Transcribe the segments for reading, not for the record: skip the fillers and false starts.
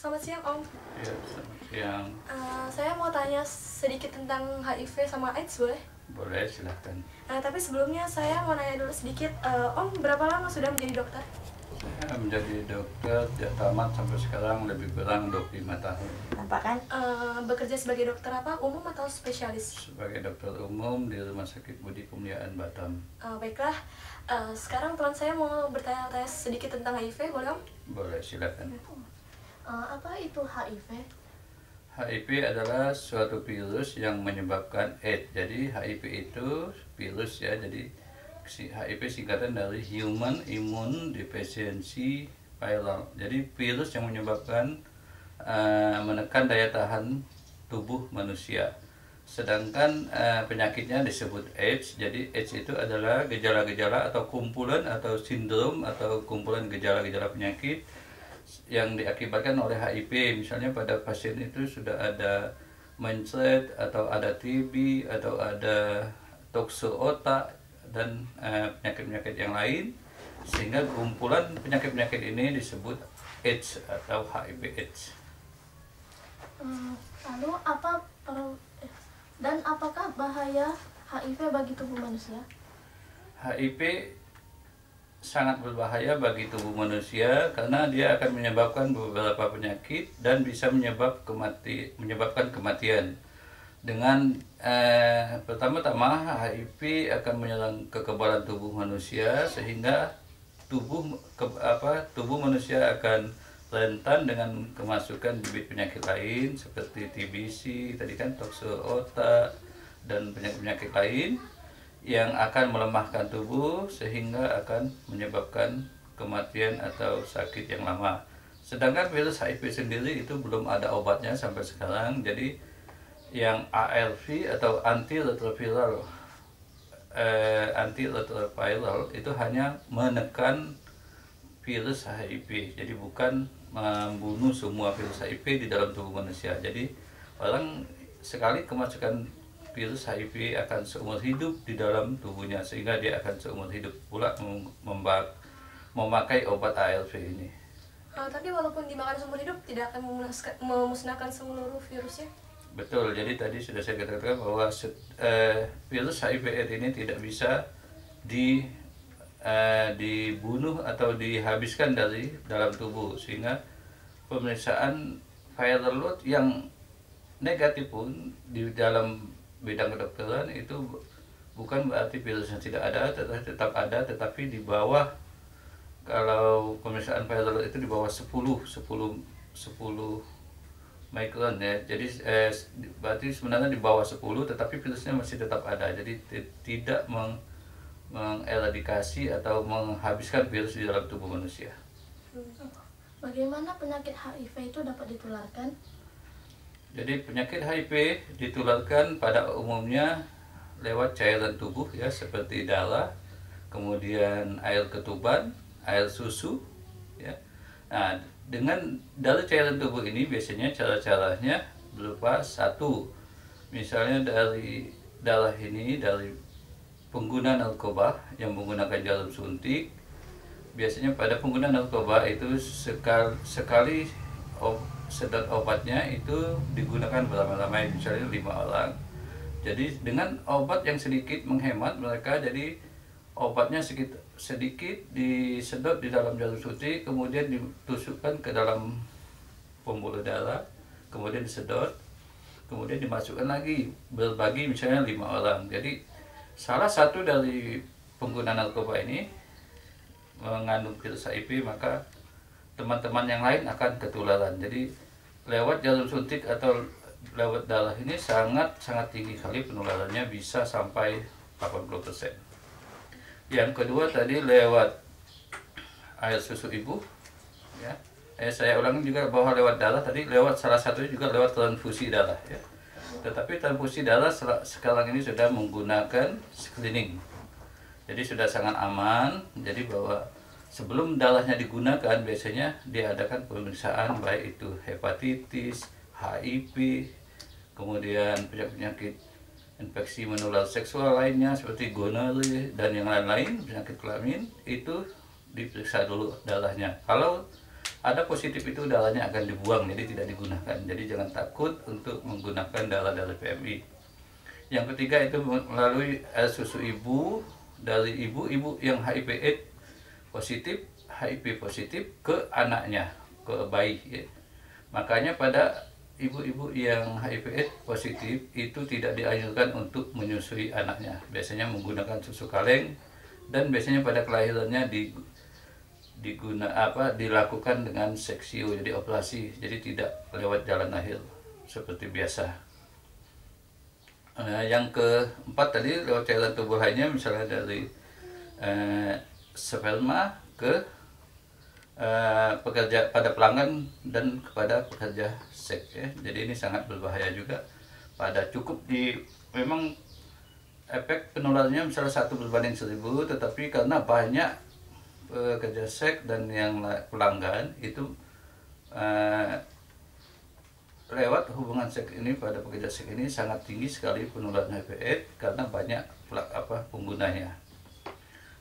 Selamat siang, Om. Ya, selamat siang. Saya mau tanya sedikit tentang HIV sama AIDS, boleh? Boleh, silahkan. Tapi sebelumnya saya mau nanya dulu sedikit, Om berapa lama sudah menjadi dokter? Saya menjadi dokter sejak tamat sampai sekarang lebih kurang 25 tahun. Nampak kan? Bekerja sebagai dokter apa? Umum atau spesialis? Sebagai dokter umum di Rumah Sakit Budi Kemuliaan Batam. Baiklah, sekarang teman saya mau bertanya-tanya sedikit tentang HIV, boleh Om? Boleh, silakan. Apa itu HIV? HIV adalah suatu virus yang menyebabkan AIDS. Jadi HIV itu virus ya, jadi HIV singkatan dari Human Immune Deficiency Virus. Jadi virus yang menyebabkan menekan daya tahan tubuh manusia. Sedangkan penyakitnya disebut AIDS. Jadi AIDS itu adalah gejala-gejala atau kumpulan atau sindrom atau kumpulan gejala-gejala penyakit yang diakibatkan oleh HIV. Misalnya pada pasien itu sudah ada mencret atau ada TB atau ada tokso otak dan penyakit-penyakit yang lain, sehingga kumpulan penyakit-penyakit ini disebut AIDS atau HIV AIDS. Lalu apakah bahaya HIV bagi tubuh manusia? HIV sangat berbahaya bagi tubuh manusia karena dia akan menyebabkan beberapa penyakit dan bisa menyebabkan kematian. Dengan pertama-tama HIV akan menyerang kekebalan tubuh manusia sehingga tubuh manusia akan rentan dengan kemasukan bibit penyakit lain seperti TBC, tadi kan tokso otak dan penyakit-penyakit lain yang akan melemahkan tubuh sehingga akan menyebabkan kematian atau sakit yang lama. Sedangkan virus HIV sendiri itu belum ada obatnya sampai sekarang. Jadi yang ARV atau antiretroviral itu hanya menekan virus HIV. Jadi bukan membunuh semua virus HIV di dalam tubuh manusia. Jadi orang sekali kemasukan virus HIV akan seumur hidup di dalam tubuhnya, sehingga dia akan seumur hidup pula memakai obat ARV ini. Tapi walaupun dimakan seumur hidup tidak akan memusnahkan seluruh virusnya? Betul, jadi tadi sudah saya katakan bahwa virus HIV/AIDS ini tidak bisa dibunuh atau dihabiskan dari dalam tubuh, sehingga pemeriksaan viral load yang negatif pun di dalam bidang kedokteran itu bukan berarti virusnya tidak ada, tetap ada, tetapi di bawah, kalau pemeriksaan viral itu di bawah 10 mikron ya. Jadi berarti sebenarnya di bawah 10, tetapi virusnya masih tetap ada. Jadi tidak mengeradikasi atau menghabiskan virus di dalam tubuh manusia. Bagaimana penyakit HIV itu dapat ditularkan? Jadi penyakit HIV ditularkan pada umumnya lewat cairan tubuh ya, seperti darah, kemudian air ketuban, air susu ya. Nah, dari cairan tubuh ini biasanya cara-caranya berupa satu, misalnya dari darah ini dari pengguna narkoba yang menggunakan jarum suntik. Biasanya pada pengguna narkoba itu sekali sedot obatnya itu digunakan beramai-ramai, misalnya 5 orang. Jadi dengan obat yang sedikit menghemat mereka, jadi obatnya sedikit disedot di dalam jarum suntik, kemudian ditusukkan ke dalam pembuluh darah, kemudian disedot, kemudian dimasukkan lagi, berbagi misalnya 5 orang. Jadi salah satu dari pengguna narkoba ini mengandung virus HIV, maka teman-teman yang lain akan ketularan. Jadi lewat jarum suntik atau lewat darah ini sangat tinggi kali penularannya, bisa sampai 80%. Yang kedua tadi lewat air susu ibu ya. Saya ulangi juga bahwa lewat darah tadi, lewat salah satunya juga lewat transfusi darah ya. Tetapi transfusi darah sekarang ini sudah menggunakan screening. Jadi sudah sangat aman. Jadi bahwa sebelum darahnya digunakan biasanya diadakan pemeriksaan, baik itu hepatitis, HIV, kemudian penyakit infeksi menular seksual lainnya seperti gonorrea dan yang lain-lain, penyakit kelamin, itu diperiksa dulu darahnya. Kalau ada positif itu darahnya akan dibuang, jadi tidak digunakan. Jadi jangan takut untuk menggunakan darah dari PMI. Yang ketiga itu melalui susu ibu, dari ibu-ibu yang HIV/AIDS positif, HIV positif ke anaknya, ke bayi ya. Makanya pada ibu-ibu yang HIV/AIDS positif itu tidak dianjurkan untuk menyusui anaknya. Biasanya menggunakan susu kaleng, dan biasanya pada kelahirannya dilakukan dengan seksio, jadi operasi, jadi tidak lewat jalan lahir seperti biasa. Yang keempat tadi lewat cairan tubuh lainnya, misalnya dari sperma ke pekerja pada pelanggan dan kepada pekerja seks ya. Jadi ini sangat berbahaya juga. Memang efek penularannya misalnya 1/1000, tetapi karena banyak pekerja seks dan yang pelanggan itu lewat hubungan seks ini, pada pekerja seks ini sangat tinggi sekali penularan HIV/AIDS karena banyak penggunanya.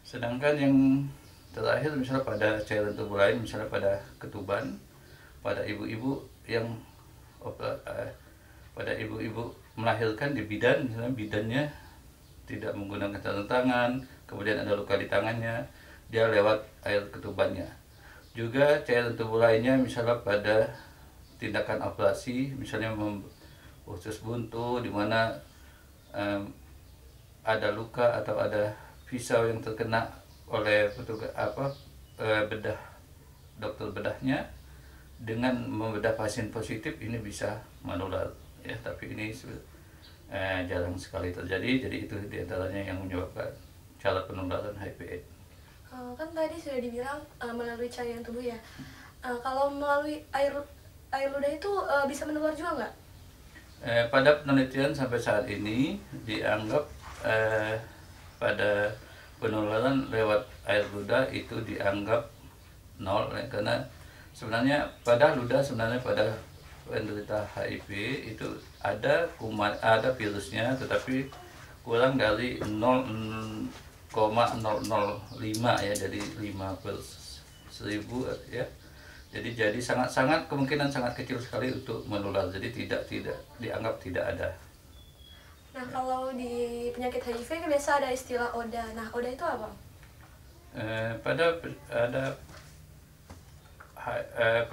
Sedangkan yang terakhir misalnya pada cairan tubuh lain, misalnya pada ketuban, pada ibu-ibu yang melahirkan di bidan, misalnya bidannya tidak menggunakan sarung tangan, kemudian ada luka di tangannya, dia lewat air ketubannya. Juga cairan tubuh lainnya, misalnya pada tindakan operasi, misalnya usus buntu di mana ada luka atau ada pisau yang terkena oleh bedah, dokter bedahnya, dengan membedah pasien positif ini bisa menular ya, tapi ini jarang sekali terjadi. Jadi itu diantaranya yang menyebabkan cara penularan HIV/AIDS. Kan tadi sudah dibilang melalui cairan tubuh ya. Kalau melalui air ludah itu bisa menular juga nggak? Pada penelitian sampai saat ini dianggap pada penularan lewat air ludah itu dianggap nol ya, karena sebenarnya pada ludah, sebenarnya pada penderita HIV itu ada kuman, ada virusnya, tetapi kurang dari 0,005 ya, jadi 5/1000 ya. Jadi sangat kemungkinan sangat kecil sekali untuk menular. Jadi tidak dianggap tidak ada. Nah, kalau di penyakit HIV kan biasa ada istilah ODA. Nah, ODA itu apa? Ada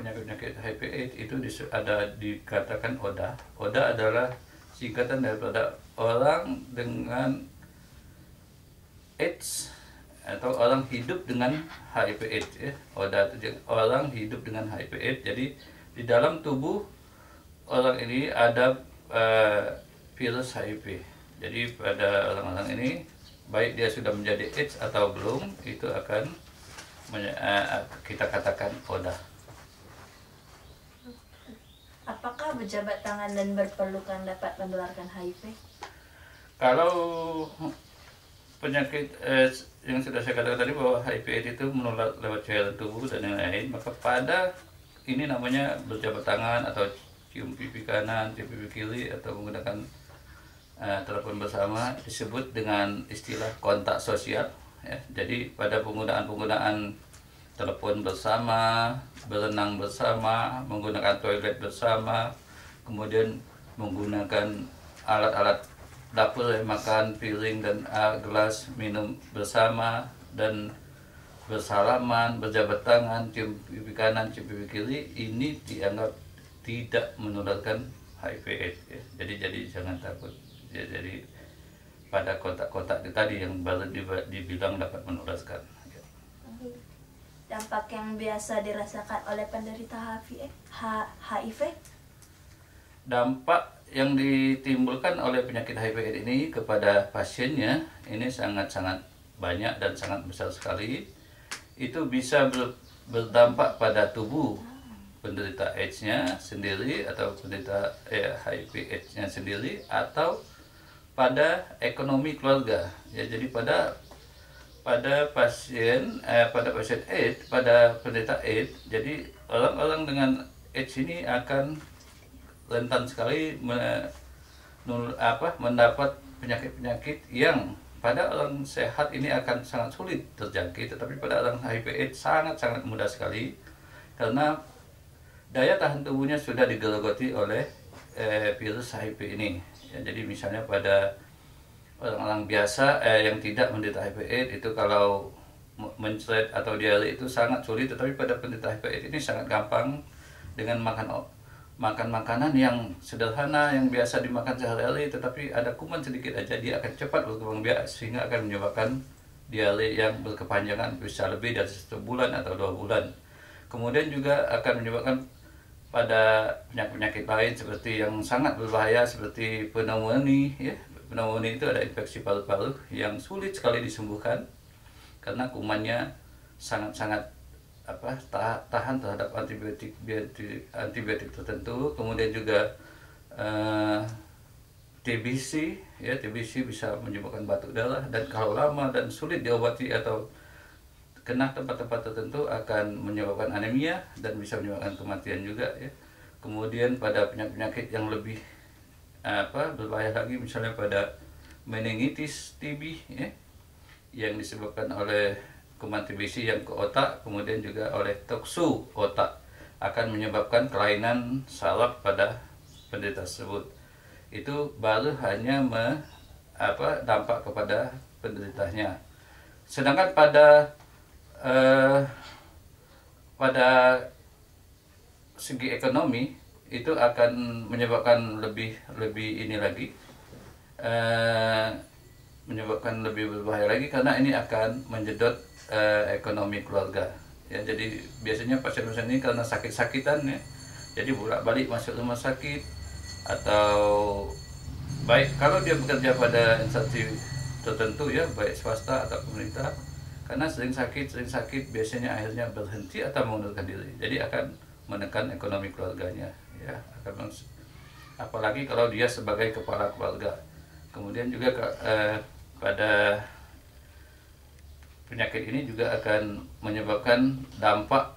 penyakit HIV/AIDS itu ada dikatakan ODA. ODA adalah singkatan daripada orang dengan AIDS atau orang hidup dengan HIV/AIDS ya. ODA itu orang hidup dengan HIV/AIDS. Jadi di dalam tubuh orang ini ada virus HIV. Jadi pada orang-orang ini, baik dia sudah menjadi AIDS atau belum, itu akan kita katakan ODA. Apakah berjabat tangan dan berpelukan dapat menularkan HIV? Kalau penyakit yang sudah saya katakan tadi bahwa HIV/AIDS itu menular lewat cairan tubuh dan yang lain, maka pada ini namanya berjabat tangan atau cium pipi kanan, cium pipi kiri, atau menggunakan telepon bersama, disebut dengan istilah kontak sosial ya. Jadi pada penggunaan telepon bersama, berenang bersama, menggunakan toilet bersama, kemudian menggunakan alat-alat dapur, makan, piring dan gelas minum bersama, dan bersalaman, berjabat tangan, cium pipi kanan, cium pipi kiri, ini dianggap tidak menularkan HIV/AIDS ya. Jadi jangan takut ya. Jadi pada kontak-kontak tadi yang baru dibilang dapat menularkan ya. Dampak yang biasa dirasakan oleh penderita HIV? Dampak yang ditimbulkan oleh penyakit HIV/AIDS ini kepada pasiennya ini sangat-sangat banyak dan sangat besar sekali. Itu bisa berdampak pada tubuh penderita AIDS-nya sendiri atau penderita HIV/AIDS-nya sendiri, atau pada ekonomi keluarga ya. Jadi pada pasien AIDS, pada penderita AIDS, jadi orang-orang dengan AIDS ini akan rentan sekali mendapat penyakit-penyakit yang pada orang sehat ini akan sangat sulit terjangkit, tetapi pada orang HIV/AIDS sangat-sangat mudah sekali. karena daya tahan tubuhnya sudah digerogoti oleh virus HIV ini. Ya, jadi misalnya pada orang-orang biasa yang tidak menderita HIV/AIDS itu kalau mencret atau diare itu sangat sulit, tetapi pada penderita HIV/AIDS ini sangat gampang dengan makan makanan yang sederhana yang biasa dimakan sehari-hari, tetapi ada kuman sedikit aja dia akan cepat berkembang biak sehingga akan menyebabkan diare yang berkepanjangan bisa lebih dari 1 bulan atau 2 bulan. Kemudian juga akan menyebabkan pada penyakit-penyakit lain seperti yang sangat berbahaya seperti pneumonia ya. Pneumonia itu ada infeksi paru-paru yang sulit sekali disembuhkan karena kumannya sangat-sangat tahan terhadap antibiotik tertentu. Kemudian juga TBC ya, TBC bisa menyebabkan batuk darah, dan kalau lama dan sulit diobati atau kena tempat-tempat tertentu akan menyebabkan anemia dan bisa menyebabkan kematian juga ya. Kemudian pada penyakit yang lebih berbahaya lagi, misalnya pada meningitis TB ya, yang disebabkan oleh kuman TBC yang ke otak, kemudian juga oleh toksu otak, akan menyebabkan kelainan saraf pada penderita tersebut. Itu baru hanya dampak kepada penderitanya. Sedangkan pada segi ekonomi itu akan menyebabkan lebih ini lagi, menyebabkan lebih berbahaya lagi karena ini akan menjedot ekonomi keluarga ya. Jadi biasanya pasien-pasien ini karena sakit-sakitan ya, jadi bolak-balik masuk rumah sakit, atau baik kalau dia bekerja pada instansi tertentu ya, baik swasta atau pemerintah, karena sering sakit biasanya akhirnya berhenti atau mengundurkan diri, jadi akan menekan ekonomi keluarganya ya. Apalagi kalau dia sebagai kepala keluarga. Kemudian juga pada penyakit ini juga akan menyebabkan dampak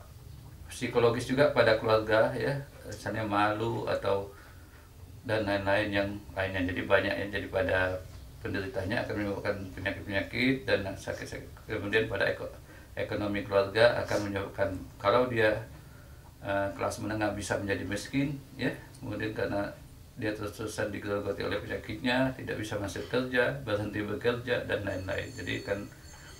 psikologis juga pada keluarga ya, misalnya malu atau dan lain-lain yang lainnya. Jadi banyak yang jadi pada penderitanya akan menyebabkan penyakit-penyakit dan sakit-sakit. Kemudian pada ekonomi keluarga akan menyebabkan kalau dia kelas menengah bisa menjadi miskin ya. Kemudian karena dia terus-terusan digerogoti oleh penyakitnya, tidak bisa masuk kerja, berhenti bekerja dan lain-lain. Jadi akan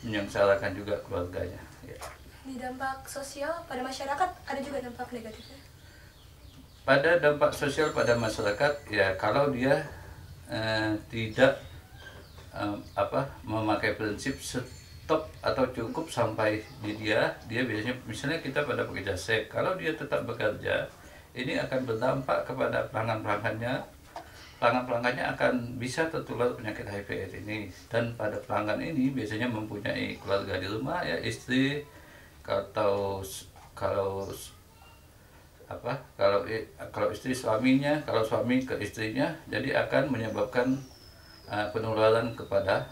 menyengsarakan juga keluarganya ya. Di dampak sosial pada masyarakat ada juga dampak negatifnya. Pada dampak sosial pada masyarakat ya, kalau dia tidak memakai prinsip stop atau cukup sampai di dia biasanya, misalnya kita pada pekerja seks, kalau dia tetap bekerja, ini akan berdampak kepada pelanggan-pelanggannya. Pelanggan-pelanggannya akan bisa tertular penyakit HIV/AIDS ini, dan pada pelanggan ini biasanya mempunyai keluarga di rumah ya, istri, kalau istri suaminya, kalau suami ke istrinya, jadi akan menyebabkan penularan kepada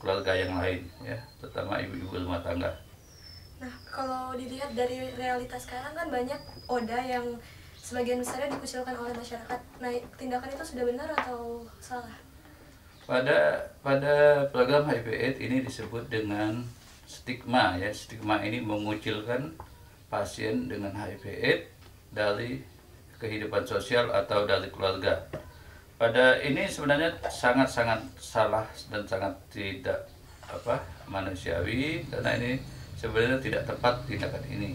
keluarga yang lain ya, terutama ibu-ibu rumah tangga. Nah, kalau dilihat dari realitas sekarang kan banyak ODA yang sebagian besarnya dikucilkan oleh masyarakat. Nah, tindakan itu sudah benar atau salah? Pada program HIV/AIDS ini disebut dengan stigma ya. Stigma ini mengucilkan pasien dengan HIV/AIDS dari kehidupan sosial atau dari keluarga. Pada ini sebenarnya sangat-sangat salah dan sangat tidak manusiawi, karena ini sebenarnya tidak tepat tindakan ini.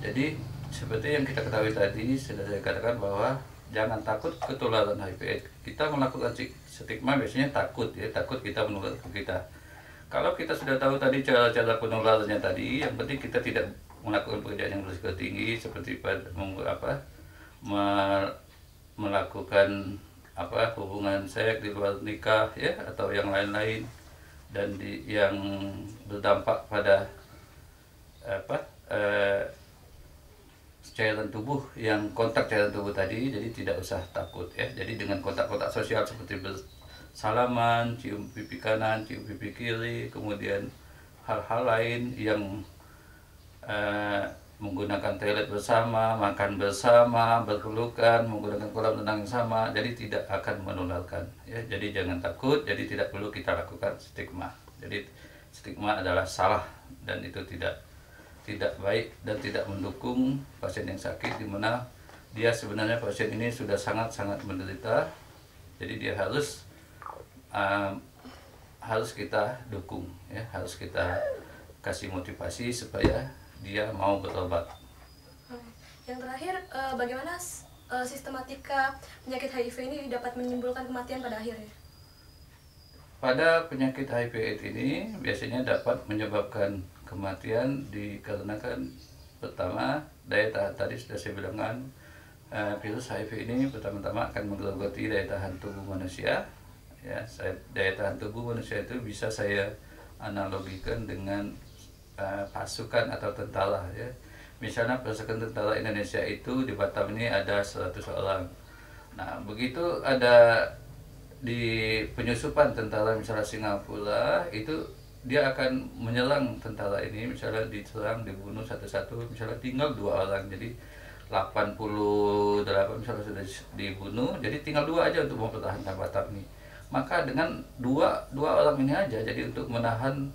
Jadi seperti yang kita ketahui tadi, sudah saya katakan bahwa jangan takut ketularan HIV/AIDS. Kita melakukan stigma biasanya takut ya, takut kita menular ke kita. Kalau kita sudah tahu tadi cara-cara penularannya tadi, yang penting kita tidak melakukan pekerjaan yang berisiko tinggi seperti melakukan hubungan seks di luar nikah ya, atau yang lain-lain, dan yang berdampak pada cairan tubuh, yang kontak cairan tubuh tadi, jadi tidak usah takut ya. Jadi dengan kontak-kontak sosial seperti bersalaman, cium pipi kanan, cium pipi kiri, kemudian hal-hal lain yang menggunakan toilet bersama, makan bersama, berpelukan, menggunakan kolam renang yang sama, jadi tidak akan menularkan ya. Jadi jangan takut, jadi tidak perlu kita lakukan stigma. Jadi stigma adalah salah dan itu tidak tidak baik dan tidak mendukung pasien yang sakit, di mana dia sebenarnya pasien ini sudah sangat-sangat menderita. Jadi dia harus kita dukung ya, harus kita kasih motivasi supaya dia mau berobat. Yang terakhir, bagaimana sistematika penyakit HIV ini dapat menimbulkan kematian pada akhirnya? Pada penyakit HIV/AIDS ini biasanya dapat menyebabkan kematian dikarenakan pertama daya tahan, tadi sudah saya bilang kan, virus HIV ini pertama-tama akan menggerogoti daya tahan tubuh manusia. Ya, daya tahan tubuh manusia itu bisa saya analogikan dengan pasukan atau tentara ya. Misalnya pasukan tentara Indonesia itu di Batam ini ada 100 orang. Nah, begitu ada di penyusupan tentara misalnya Singapura, itu dia akan menyerang tentara ini, misalnya diserang, dibunuh satu-satu, misalnya tinggal 2 orang, jadi 88 misalnya sudah dibunuh, jadi tinggal 2 aja untuk mempertahankan Batam ini. Maka dengan dua orang ini aja, jadi untuk menahan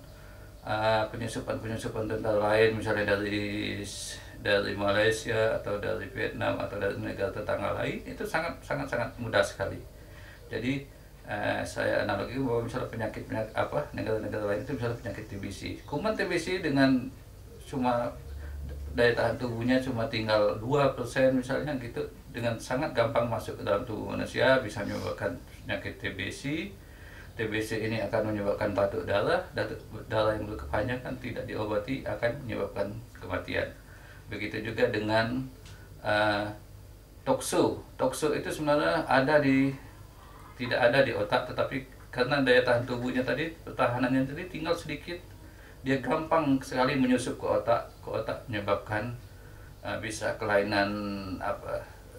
penyusupan tentara lain, misalnya dari Malaysia atau dari Vietnam atau dari negara tetangga lain, itu sangat mudah sekali. Jadi saya analogi bahwa misalnya penyakit negara-negara lain itu misalnya penyakit TBC, kuman TBC dengan cuma daya tahan tubuhnya cuma tinggal 2% misalnya gitu, dengan sangat gampang masuk ke dalam tubuh manusia, bisa menyebabkan penyakit TBC. TBC ini akan menyebabkan batuk darah yang berkepanjangan tidak diobati akan menyebabkan kematian. Begitu juga dengan tokso itu sebenarnya tidak ada di otak, tetapi karena daya tahan tubuhnya tadi, pertahanannya tadi tinggal sedikit, dia gampang sekali menyusup ke otak menyebabkan bisa kelainan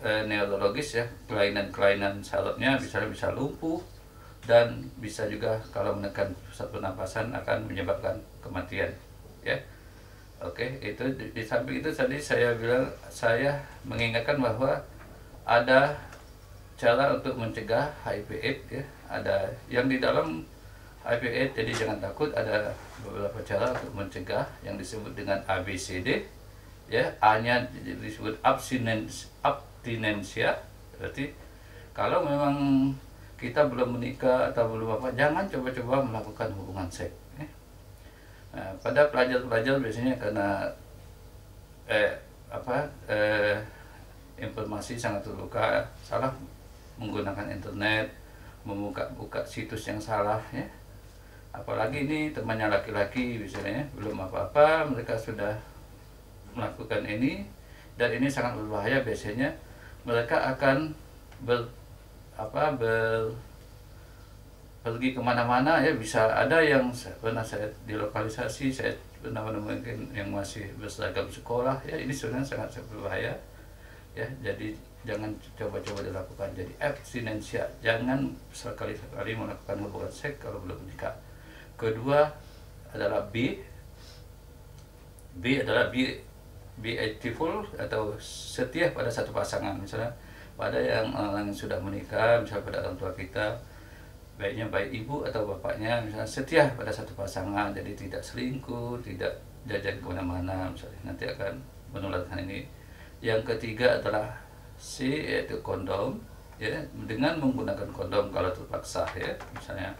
neurologis ya, kelainan sarafnya bisa lumpuh, dan bisa juga kalau menekan pusat pernapasan akan menyebabkan kematian ya. Oke, itu di samping itu tadi saya bilang, saya mengingatkan bahwa ada cara untuk mencegah HIV/AIDS ya, ada yang di dalam HIV/AIDS, jadi jangan takut, ada beberapa cara untuk mencegah yang disebut dengan ABCD ya. A-nya disebut abstinensia, berarti kalau memang kita belum menikah atau belum jangan coba-coba melakukan hubungan seks ya. Nah, pada pelajar-pelajar biasanya karena informasi sangat terbuka, salah menggunakan internet, buka situs yang salah ya. Apalagi ini temannya laki-laki misalnya, belum apa-apa mereka sudah melakukan ini, dan ini sangat berbahaya. Biasanya mereka akan pergi kemana-mana ya, bisa ada yang pernah saya dilokalisasi, saya pernah menemukan yang masih berseragam sekolah ya. Ini sebenarnya sangat berbahaya ya, jadi jangan coba-coba dilakukan. Jadi abstinensia, jangan sekali-sekali melakukan hubungan seks kalau belum menikah. Kedua adalah B adalah beatful atau setia pada satu pasangan. Misalnya pada orang yang sudah menikah, misalnya pada orang tua kita, baiknya baik ibu atau bapaknya misalnya setia pada satu pasangan, jadi tidak selingkuh, tidak jajan kemana-mana misalnya, nanti akan menularkan ini. Yang ketiga adalah C, yaitu kondom ya, dengan menggunakan kondom kalau terpaksa ya, misalnya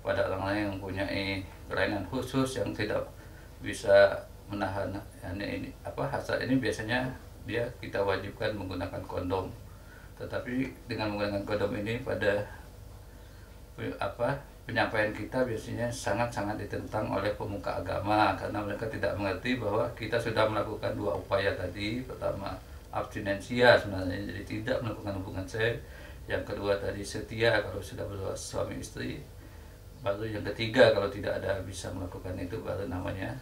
pada orang lain yang mempunyai kelainan khusus yang tidak bisa menahan hasrat ini, biasanya kita wajibkan menggunakan kondom. Tetapi dengan menggunakan kondom ini pada penyampaian kita biasanya sangat-sangat ditentang oleh pemuka agama, karena mereka tidak mengerti bahwa kita sudah melakukan 2 upaya tadi. Pertama abstinensia sebenarnya, jadi tidak melakukan hubungan seks. Yang kedua tadi setia kalau sudah bersuami istri. Baru yang ketiga kalau tidak ada bisa melakukan itu, baru namanya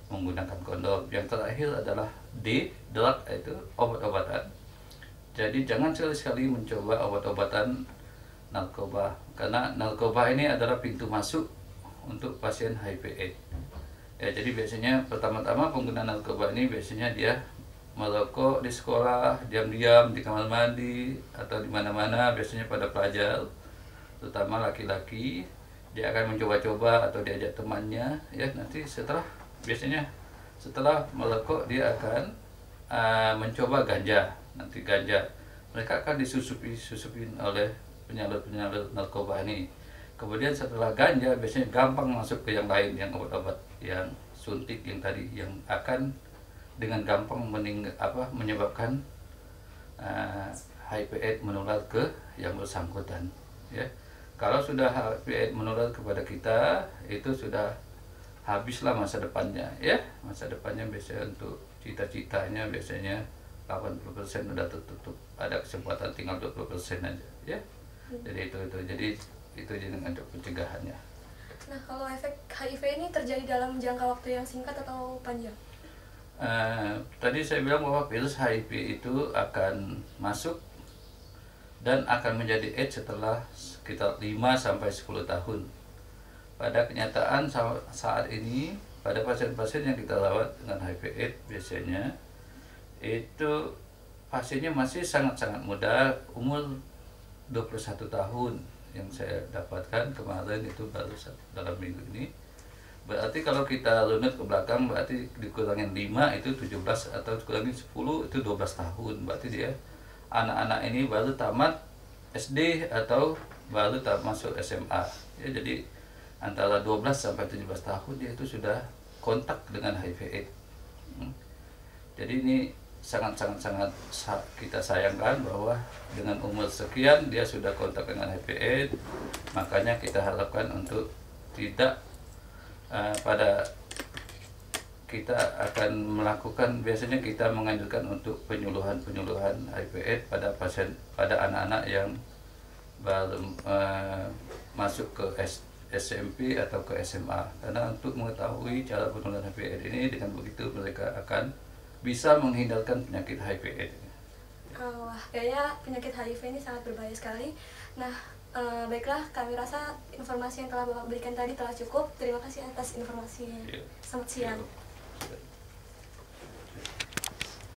menggunakan kondom. Yang terakhir adalah D, drug, itu obat-obatan. Jadi jangan sekali-sekali mencoba obat-obatan narkoba, karena narkoba ini adalah pintu masuk untuk pasien HIV/AIDS. Ya, jadi biasanya pertama-tama pengguna narkoba ini biasanya dia merokok di sekolah, diam-diam di kamar mandi atau di mana-mana, biasanya pada pelajar, terutama laki-laki. Dia akan mencoba-coba atau diajak temannya ya, nanti setelah biasanya Setelah merokok dia akan mencoba ganja. Nanti ganja mereka akan disusupin oleh penyalur narkoba ini. Kemudian setelah ganja biasanya gampang masuk ke yang lain, yang obat-obat yang suntik yang tadi, yang akan dengan gampang menyebabkan HIV/AIDS menular ke yang bersangkutan, ya. Kalau sudah HIV/AIDS menular kepada kita, itu sudah habislah masa depannya, ya. Masa depannya biasanya untuk cita-citanya biasanya 80% udah tertutup, ada kesempatan tinggal 20% aja, ya. Jadi itu dengan untuk pencegahannya. Nah, kalau efek HIV ini terjadi dalam jangka waktu yang singkat atau panjang? Tadi saya bilang bahwa virus HIV itu akan masuk dan akan menjadi AIDS setelah sekitar 5-10 tahun. Pada kenyataan saat ini, pada pasien-pasien yang kita rawat dengan HIV/AIDS biasanya itu pasiennya masih sangat-sangat muda, umur 21 tahun yang saya dapatkan kemarin, itu baru dalam minggu ini. Berarti kalau kita runut ke belakang, berarti dikurangin 5 itu 17, atau dikurangin 10 itu 12 tahun. Berarti dia anak-anak ini baru tamat SD atau baru masuk SMA, ya. Jadi antara 12 sampai 17 tahun dia itu sudah kontak dengan HIV/AIDS. Jadi ini sangat kita sayangkan bahwa dengan umur sekian dia sudah kontak dengan HIV/AIDS. Makanya kita harapkan untuk tidak pada kita akan melakukan, biasanya kita menganjurkan untuk penyuluhan HIV/AIDS pada anak-anak yang baru masuk ke SMP atau ke SMA, karena untuk mengetahui cara penularan HIV/AIDS ini, dengan begitu mereka akan bisa menghindarkan penyakit HIV/AIDS. Wah, kayaknya penyakit HIV ini sangat berbahaya sekali. Nah, baiklah, kami rasa informasi yang telah Bapak berikan tadi telah cukup. Terima kasih atas informasinya. Selamat siang.